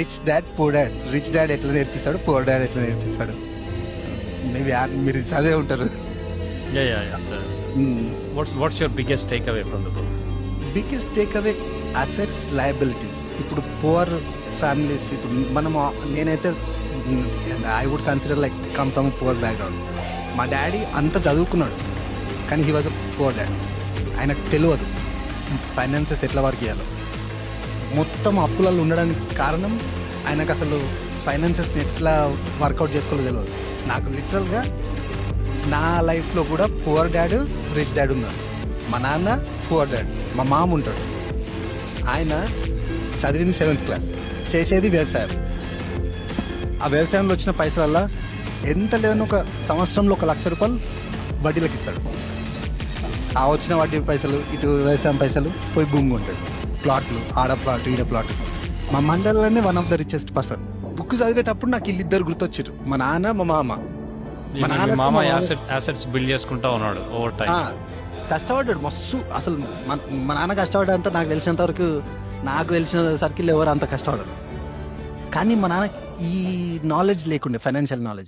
Rich dad poor dad. Rich dad ఎట్లా నేర్పిస్తాడు, poor dad ఎట్లా నేర్పిస్తాడు. Maybe మీరు చదివే ఉంటారు. What's your biggest takeaway from the book? Biggest take away assets, liabilities. ఇప్పుడు poor families, ఇప్పుడు మనము నేనైతే I would consider like come from poor background. మా డాడీ అంత చదువుకున్నాడు కానీ he was a poor dad. ఆయనకు తెలియదు ఫైనాన్సెస్ ఎట్లా వర్క్ చేయాలో. మొత్తం అప్పులలో ఉండడానికి కారణం ఆయనకు అసలు ఫైనాన్సెస్ని ఎట్లా వర్కౌట్ చేసుకోవాలో తెలియదు. నాకు లిటరల్గా నా లైఫ్లో కూడా పువర్ డాడ్, రిచ్ డాడ్ ఉన్నారు. మా నాన్న పువర్ డాడ్, మా మామ ఉంటాడు. ఆయన చదివింది 7th క్లాస్, చేసేది వ్యవసాయం. ఆ వ్యవసాయంలో వచ్చిన పైసల వల్ల ఎంత లేదని ఒక సంవత్సరంలో 1,00,000 రూపాయలు వడ్డీలకు ఇస్తాడు. ఆ వచ్చిన వడ్డీ పైసలు, ఇటు వ్యవసాయం పైసలు పోయి భూమి ఉంటాడు. ప్లాట్లు, ఆడ ప్లాట్, ఈడ ప్లాట్. మా మండలంలోనే one of the richest person. Book చదివేటప్పుడు నాకు వీళ్ళిద్దరు గుర్తొచ్చారు, మా నాన్న, మా మామ. మామ అసెట్స్ బిల్డ్ చేసుకుంటా ఉన్నాడు ఓవర్ టైం. కష్టపడ్డాడు మస్తు. అసలు మా నాన్న కష్టపడ్డంత నాకు తెలిసినంత వరకు, నాకు తెలిసిన సర్కిల్ ఎవరు అంత కష్టపడరు. కానీ మా నాన్న ఈ నాలెడ్జ్ లేకుండే, ఫైనాన్షియల్ నాలెడ్జ్.